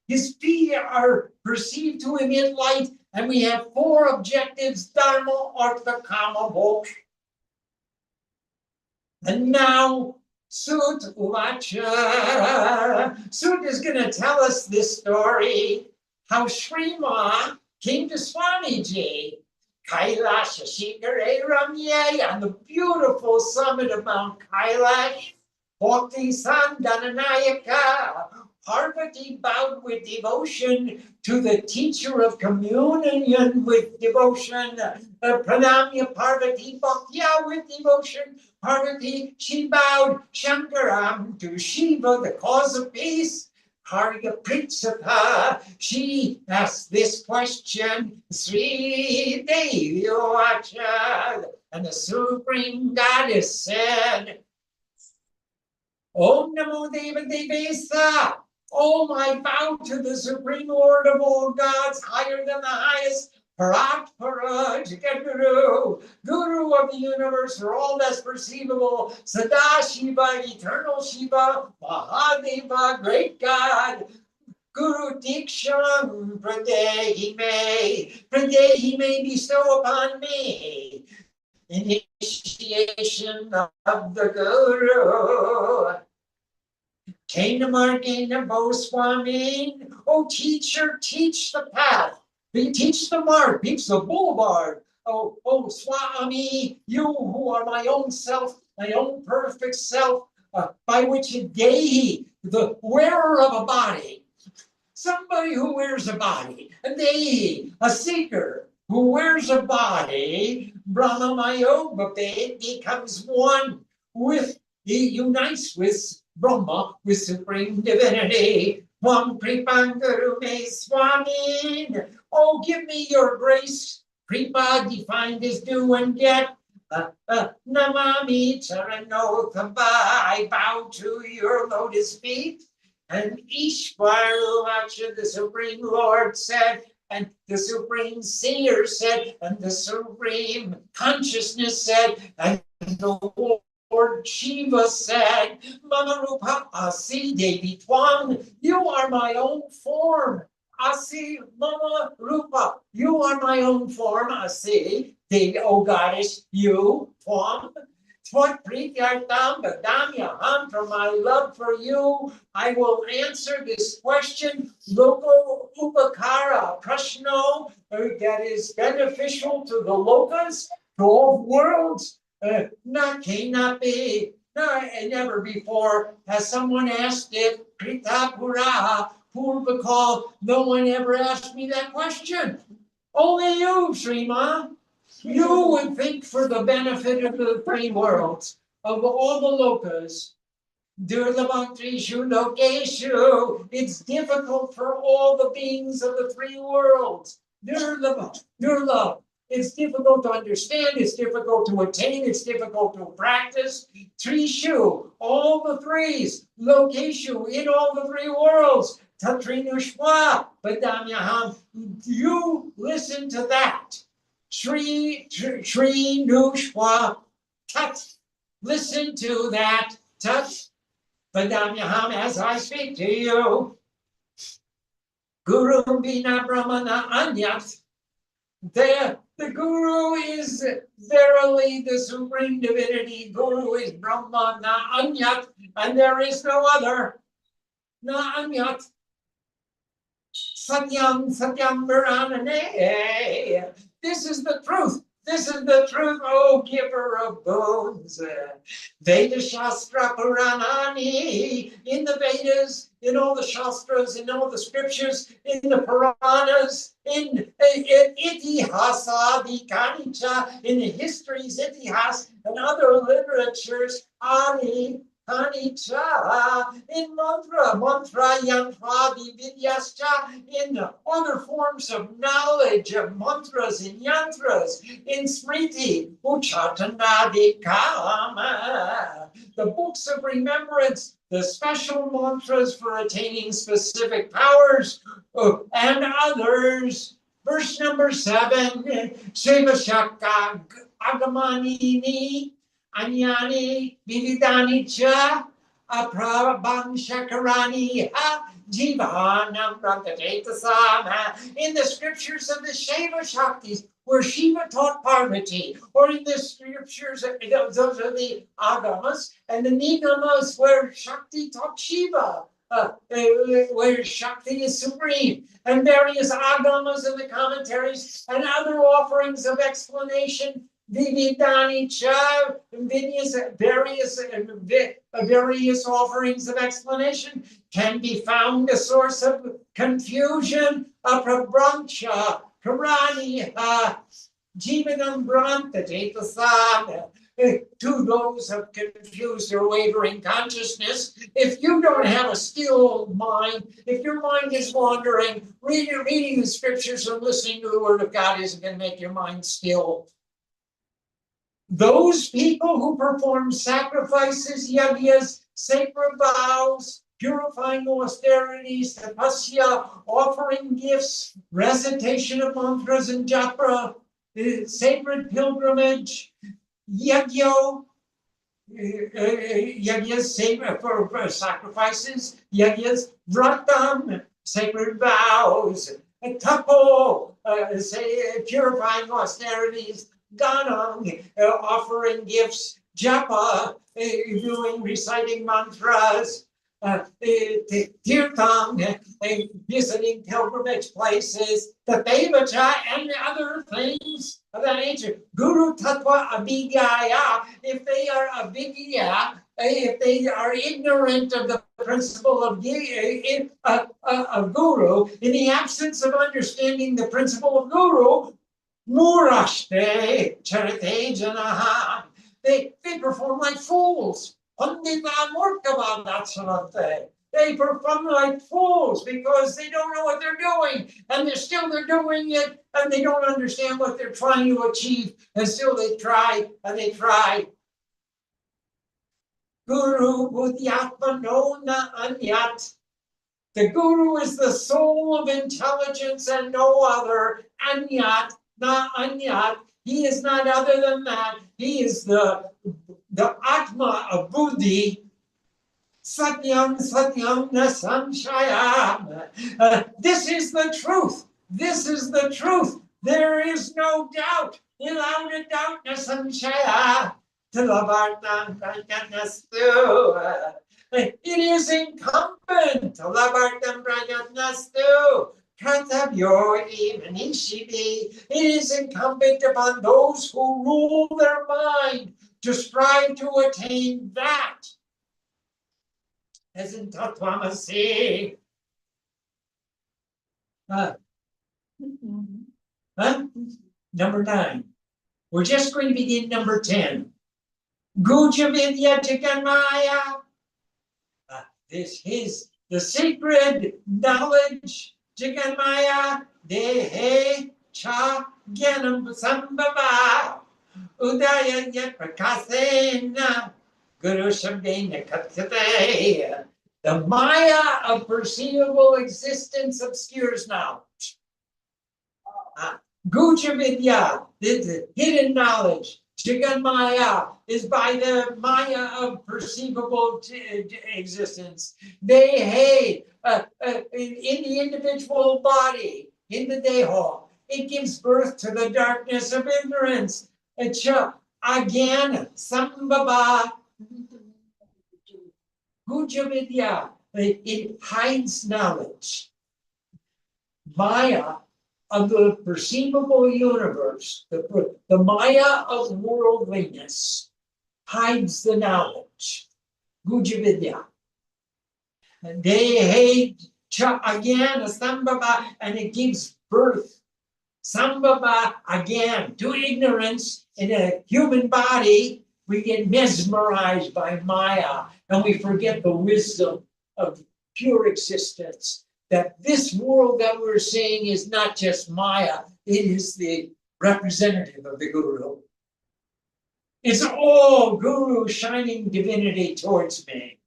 His feet are perceived to emit light, and we have 4 objectives: Dharma, Artha, Kama, Moksha. And now Sut Uvacha. Sut is going to tell us this story, how Shrima came to Swamiji. Kailash Shikare Ramye, on the beautiful summit of Mount Kailash. Bhakti Sandananayaka. Parvati bowed with devotion to the teacher of communion with devotion. Pranamya Parvati Bhaktya with devotion. Parvati, she bowed Shankaram to Shiva, the cause of peace. Harya Pritsapa, she asked this question, Sri Devi Vacha, and the Supreme Goddess said, Om Namo Deva Devesa. Oh, I bow to the Supreme Lord of all gods, higher than the highest, Parat Paraj Guru, Guru of the universe, for all that's perceivable, Sadashiva, eternal Shiva, Mahadeva, great God, Guru Diksham, Pradehi may bestow upon me initiation of the Guru. Kainamargena Boswami, oh teacher, teach the path. Teach the mark, teach the boulevard. Oh, Swami, you who are my own self, my own perfect self, by which a Dehi, the wearer of a body, somebody who wears a body, a Dehi, a seeker, who wears a body, Brahma Mayogape, becomes one with, he unites with Brahma, with Supreme Divinity. Wam Kripangaru Me Swamin. Oh, give me your grace. Kripa defined as do and get. Namami Charano Kamba. I bow to your lotus feet. And Ishvaru Vacha, the Supreme Lord, said, and the Supreme Seer said, and the Supreme Consciousness said, and the Lord Shiva said, Mama Rupa Asi Devi Twang, you are my own form. Asi Mama Rupa, you are my own form. Asi Devi, O goddess, you Twang. Twat Prityartam Badamyaham, from my love for you, I will answer this question. Local upakara, prashno, that is beneficial to the lokas, to all worlds. Not cannot be. No, and never before has someone asked it. Kritapura, Purvakal. No one ever asked me that question. Only you, Srima. You would think for the benefit of the three worlds, of all the lokas, Durlavantrishu Lokeshu, it's difficult for all the beings of the three worlds. Durlava. It's difficult to understand, it's difficult to attain, it's difficult to practice. Trishu, all the threes, Lokeshu, in all the three worlds. Tatrinushwa, Badamyaham, you listen to that. Shri Nushwa, Tat, listen to that, Tat. Vadamyaham, as I speak to you, Guru Bina Brahmana Anyat. The Guru is verily the Supreme Divinity. Guru is Brahmana Anyat, and there is no other. Na Anyat. Satyam Varanane. This is the truth. This is the truth, O giver of bones. Veda Shastra Puranani, in the Vedas, in all the Shastras, in all the scriptures, in the Puranas, in Itihasa, Vikanicha, in the histories, Itihas, and other literatures, Ani, Kanicha, in mantra, yantra, vidyascha, in other forms of knowledge of mantras and yantras, in smriti, uchatanadikama, the books of remembrance, the special mantras for attaining specific powers, and others. Verse number 7, Shiva Shaka Agamanini. Anyani Vividani Cha Aprabang Shakarani Jivanam Rantadetasama. In the scriptures of the Shiva Shaktis, where Shiva taught Parvati, or in the scriptures, those are the Agamas, and the Nigamas, where Shakti taught Shiva. Where Shakti is supreme, and various agamas in the commentaries and other offerings of explanation. Vividani cha, various offerings of explanation can be found a source of confusion. Aprabrancha, Karani, Jivanam Branta, Jetasana. To those of confused or wavering consciousness, if you don't have a still mind, if your mind is wandering, reading the scriptures and listening to the word of God isn't going to make your mind still. Those people who perform sacrifices, yajnas, sacred vows, purifying austerities, tapasya, offering gifts, recitation of mantras and japa, sacred pilgrimage, yajna, yajnas for sacrifices, yajnas, vratam, sacred vows, tapo, purifying austerities, Danang, offering gifts, japa, reciting mantras, tirtham, visiting pilgrimage places, the devacha, and other things of that nature. Guru tattva abhigyaya, if they are abhigya, if they are ignorant of the principle of guru, in the absence of understanding the principle of guru, Murashte charite janaha. They perform like fools. Pandita murkava datsarate. They perform like fools because they don't know what they're doing, and they're doing it, and they don't understand what they're trying to achieve, and still they try and they try. Guru Buddhyatma no na anyat. The guru is the soul of intelligence and no other. Anyat, na anyat. He is not other than that. He is the Atma of Buddhi. Satyam Satyam na samshayam. This is the truth. This is the truth. There is no doubt. Without a doubt, na samshaya. It is incumbent. It is incumbent upon those who rule their mind to strive to attain that. As in Tattvamasi. Number 9. We're just going to begin number 10. Guja Vidya Jaganmaya. This is the sacred knowledge. Jaganmaya Dehe Cha Gyanam Sambhava Udaya Yat Prakasena Guru Shabdena Katyate. The Maya of perceivable existence obscures knowledge. Guja Vidya, the hidden knowledge. Jaganmaya is by the Maya of perceivable existence. They hate in the individual body, in the Deha. It gives birth to the darkness of ignorance. Again, Sambhava. Guja Vidya, it hides knowledge. Maya of the perceivable universe, the Maya of worldliness, hides the knowledge. Guja Vidya. They hate again, Sambhava, and it gives birth. Sambhava again to ignorance. In a human body, we get mesmerized by Maya, and we forget the wisdom of pure existence. That this world that we're seeing is not just Maya, it is the representative of the Guru. It's all Guru shining divinity towards me.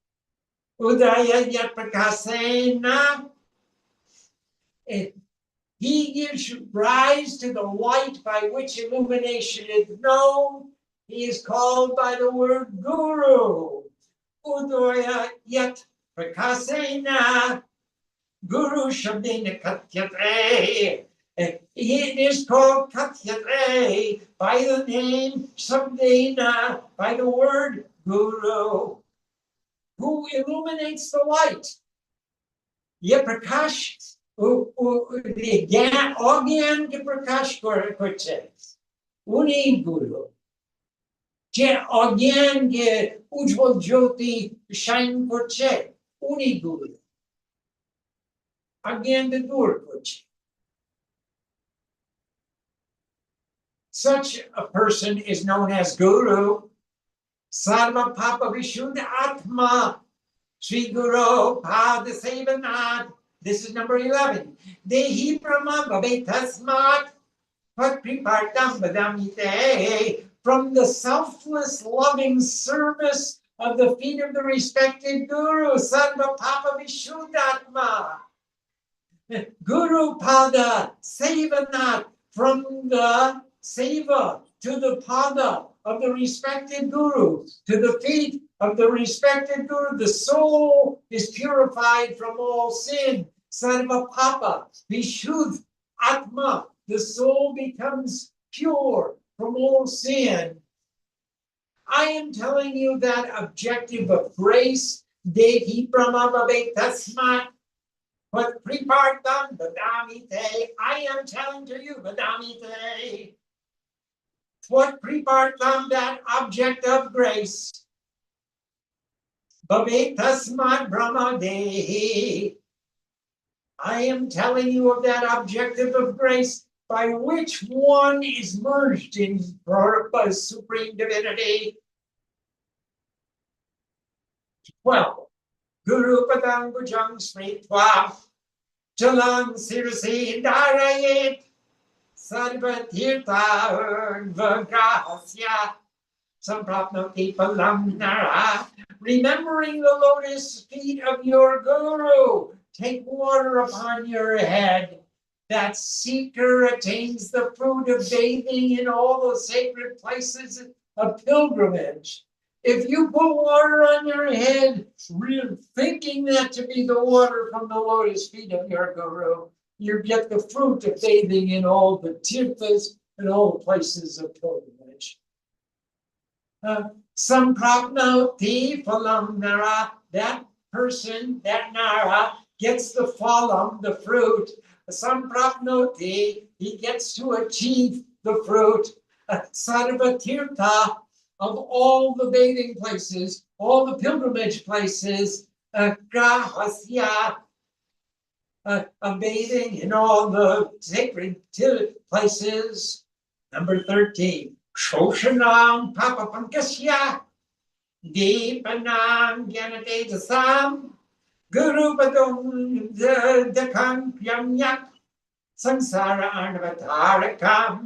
Udaya Yaprakasena. He gives rise to the light by which illumination is known. He is called by the word Guru. Udaya Yat Prakasena. Guru Shabdena Katyate. It is called Katyate by the name Shabdena, by the word Guru, who illuminates the light. Yaprakash, the Ogyan Yaprakash Korche, Uni Guru. Ogyan Ujjwal Jyoti Shine Korche, Uni Guru. Again, the Dur. Such a person is known as Guru. Sarva Papa Vishuddha Atma. Sri Guru Pada Sevanat. This is number 11. Dehi Brahma Bhavet Tasmat. Patpripartam Badamite. From the selfless loving service of the feet of the respected Guru. Sarva Papa Vishuddha Atma. Guru Pada Sevanat, from the Seva to the Pada of the respected Guru, to the feet of the respected Guru, the soul is purified from all sin. Sarva Papa, Vishuddh Atma, the soul becomes pure from all sin. I am telling you that objective of grace, Dehi Brahma Bhavet Tasmat. But Pripartam Vadamite, I am telling to you, Vadamite. What Pripartam, that object of grace. Bhavet Tasmat Brahma Dehi. I am telling you of that objective of grace. by which one is merged in supreme divinity. 12. Guru Padang Bujang Smitwa Jalan Sirasi Darayit Sarvatirtha Vagrahasya Samprapnoti Palam Nara. Remembering the lotus feet of your Guru, take water upon your head. That seeker attains the fruit of bathing in all the sacred places of pilgrimage. If you put water on your head, thinking that to be the water from the lotus feet of your Guru, you get the fruit of bathing in all the tirthas and all the places of pilgrimage. Samprapnoti phalam nara, that person, that nara, gets the phalam, the fruit. Samprapnoti, he gets to achieve the fruit. Sarvatirtha, of all the bathing places, all the pilgrimage places, grahasya, bathing in all the sacred places. Number 13. Shoshanam Papa Pankasya Deepanam Gyanate Dasam Guru Padum Dakam Yamyak Samsara Arnavatarakam.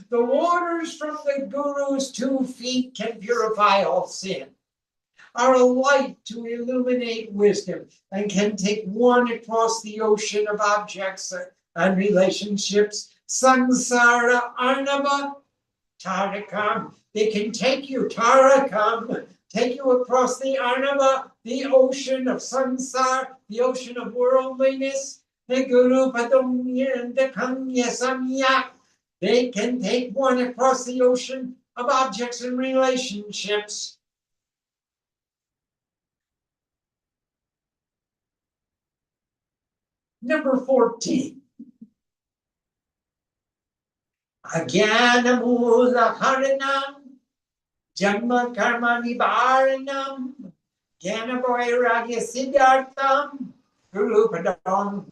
The waters from the Guru's 2 feet can purify all sin, are a light to illuminate wisdom, and can take one across the ocean of objects and relationships. Samsara Arnava Tarakam, they can take you, Tarakam, take you across the Arnava, the ocean of samsara, the ocean of worldliness. The Guru Padum Yasamyak, they can take one across the ocean of objects and relationships. Number 14. Agyanamula Haranam Janma Karma Nivaranam Jnanaboiragya Siddhartham Guru Padam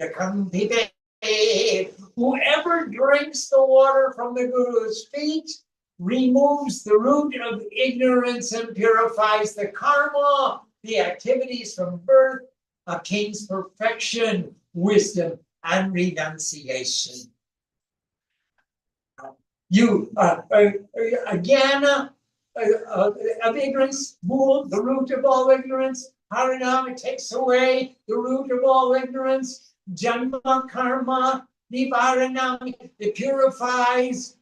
Dakam Pipe. Whoever drinks the water from the Guru's feet removes the root of ignorance and purifies the karma, the activities from birth, attains perfection, wisdom, and renunciation. You again of ignorance, Mul, the root of all ignorance. Harinam, it takes away the root of all ignorance. Janma karma nivaranam, it purifies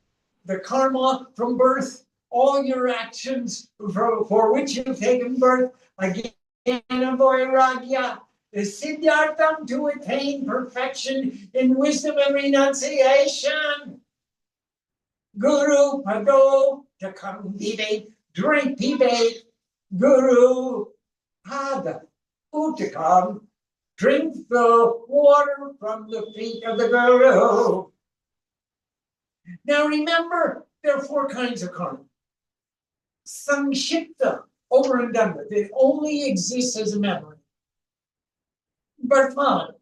the karma from birth, all your actions for which you've taken birth. Again, vairagya, the siddhartham, to attain perfection in wisdom and renunciation. Guru Pado Takam Pibe, drink Pibe, Guru Pada Utakam, drink the water from the feet of the Guru. Now remember, there are 4 kinds of karma. Samshipta, over and done with, it only exists as a memory. Vartman,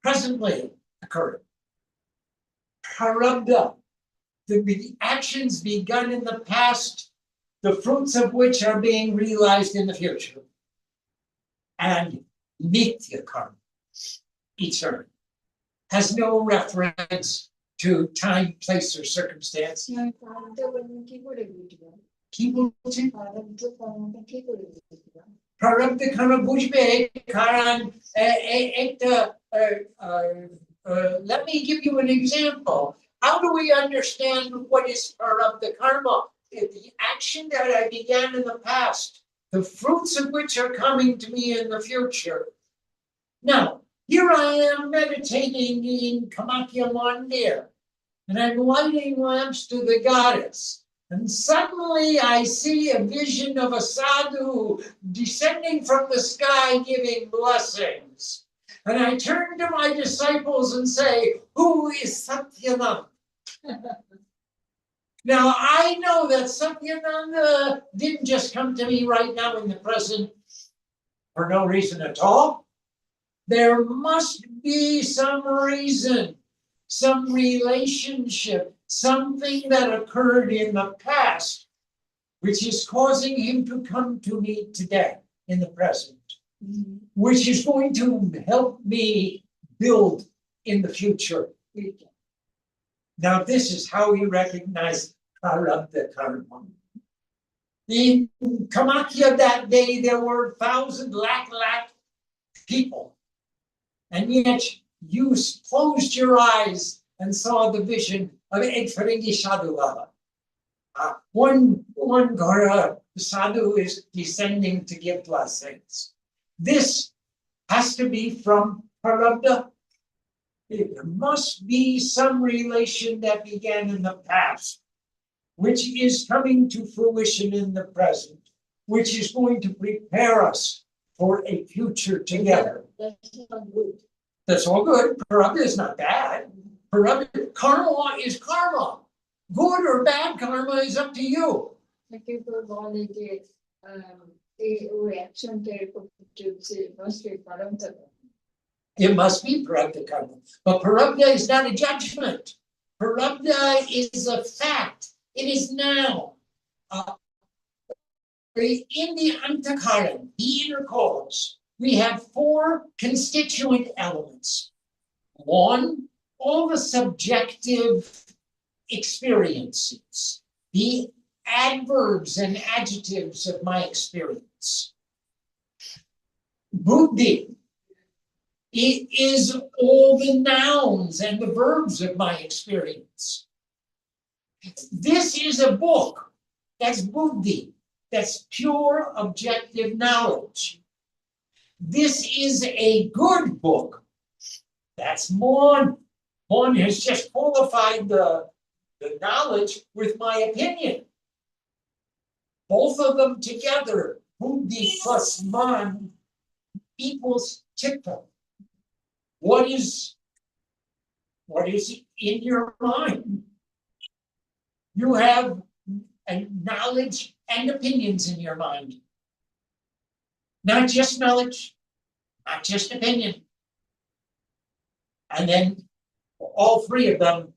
presently occurring. Prarabdha, the actions begun in the past, the fruits of which are being realized in the future. And nitya karma, eternal, has no reference to time, place, or circumstance. কি বলছেন? প্রারব্ধ karma বুঝবে কারণ একটা let me give you an example. How do we understand what is prarabdha karma? The action that I began in the past, the fruits of which are coming to me in the future. Now, here I am meditating in Kamakya Mandir, and I'm lighting lamps to the goddess. And suddenly I see a vision of a sadhu descending from the sky giving blessings. And I turn to my disciples and say, who is Satyananda? Now I know that Satyananda didn't just come to me right now in the present for no reason at all. There must be some reason some relationship, something that occurred in the past, which is causing him to come to me today in the present, which is going to help me build in the future. Now, this is how we recognize Prarabdha karma. In Kamakya that day, there were 1,000 lakh people. And yet you closed your eyes and saw the vision of Ekfaringi Sadhu. One Gora, the sadhu is descending to give blessings. This has to be from Prarabdha. There must be some relation that began in the past, which is coming to fruition in the present, which is going to prepare us for a future together. That's not good. That's all good. Prarabdha is not bad. Prarabdha, karma is karma. Good or bad karma is up to you. People wanted a reaction to must be paramta. It must be Prarabdha karma. But Prarabdha is not a judgment. Prarabdha is a fact. It is now. In the Antakaran, the inner cause, we have 4 constituent elements. 1, all the subjective experiences, the adverbs and adjectives of my experience. Buddhi, it is all the nouns and the verbs of my experience. This is a book. That's buddhi. That's pure objective knowledge. This is a good book. That's mon. Mon has just qualified the knowledge with my opinion. Both of them together, buddhi plus man equals chitta. What is in your mind? You have knowledge and opinions in your mind. Not just knowledge, not just opinion. And then all 3 of them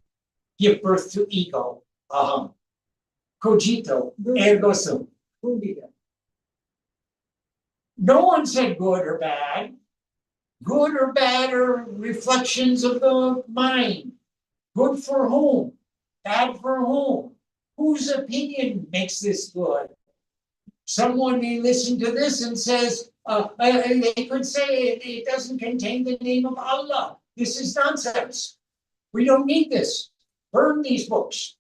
give birth to ego. Aham. Cogito, ergo sum. No one said good or bad. Good or bad are reflections of the mind. Good for whom? Bad for whom? Whose opinion makes this good? Someone may listen to this and says, they could say it doesn't contain the name of Allah. This is nonsense. We don't need this. Burn these books.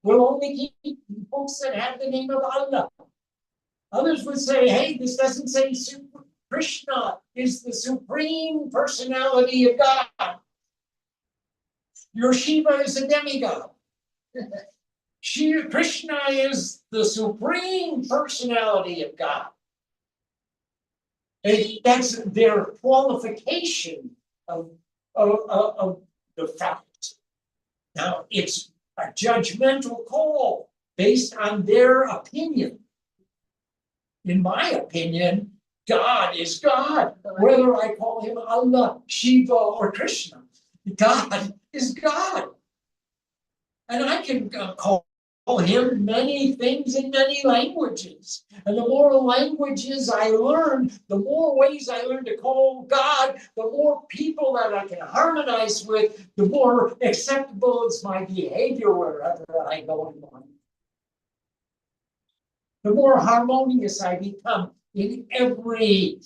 We'll only keep books that have the name of Allah. Others would say, hey, this doesn't say Krishna is the supreme personality of God. Your Shiva is a demigod. Krishna is the supreme personality of God. And that's their qualification of the fact. Now, it's a judgmental call based on their opinion. In my opinion, God is God. Whether I call him Allah, Shiva, or Krishna, God is God. And I can call him many things in many languages. And the more languages I learn, the more ways I learn to call God, the more people that I can harmonize with, the more acceptable is my behavior wherever I go in life. The more harmonious I become in every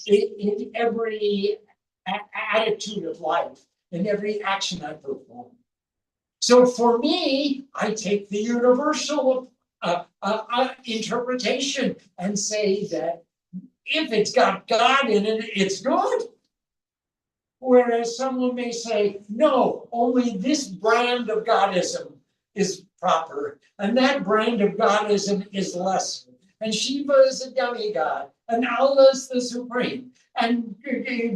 attitude of life, in every action I perform. So for me, I take the universal interpretation and say that if it's got God in it, it's good. Whereas someone may say, no, only this brand of Godism is proper, and that brand of Godism is lesser. And Shiva is a demigod, and Allah is the supreme, and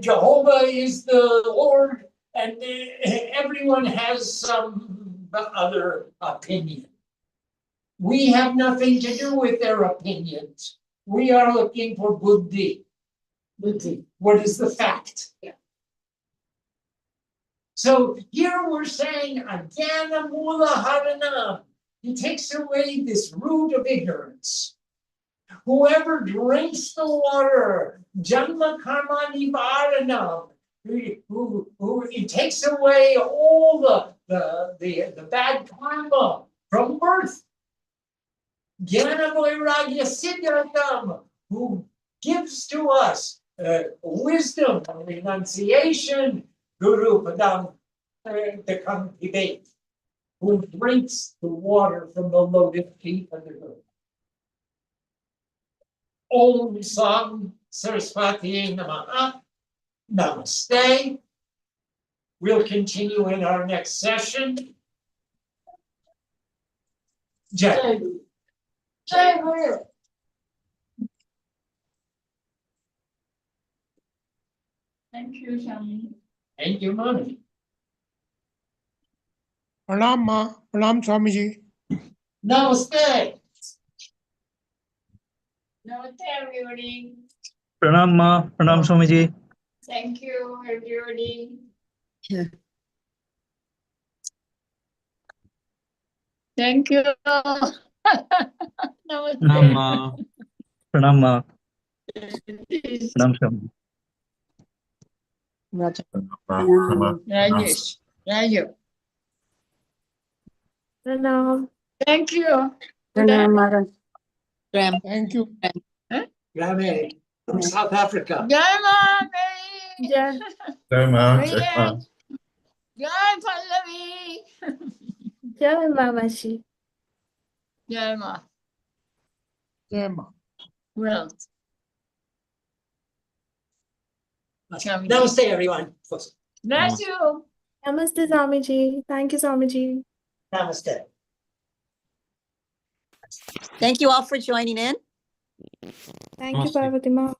Jehovah is the Lord, and everyone has some other opinion. We have nothing to do with their opinions. We are looking for buddhi. Buddhi. What is the fact? Yeah. So here we're saying Ajnana Mula Haranam. He takes away this root of ignorance. Whoever drinks the water, Janma Karma Nivaranam, who it takes away all the bad karma from birth. Jnana Vairagya Siddhartham, who gives to us wisdom and renunciation, Guru Padam Dekampibe, who drinks the water from the lotus feet of the Guru. Om Sam Saraswati Namaha. Namaste. We'll continue in our next session. Jai. Jai Guru. Thank you, Shami. Thank you, Mommy. प्रणाम माँ, प्रणाम Swami ji. Namaste. Namaste, everybody. प्रणाम माँ, प्रणाम Swami ji. Thank you, everybody. Yeah. Thank you. प्रणाम माँ, प्रणाम माँ, Namaste. प्रणाम Swami ji. Rajesh. Raju. Pranam. Thank you. Pranam, Mother. Graham. Thank you. Rame from South Africa. Jai Mami. Jai. Jai Pallavi. Jai Mamashi. Jai Ma. जय माँ। Well. Shami. Namaste, everyone. Bless you. Namaste Swamiji. Thank you Swamiji. Namaste. Thank you all for joining in. Thank you Namaste. Parvati Ma.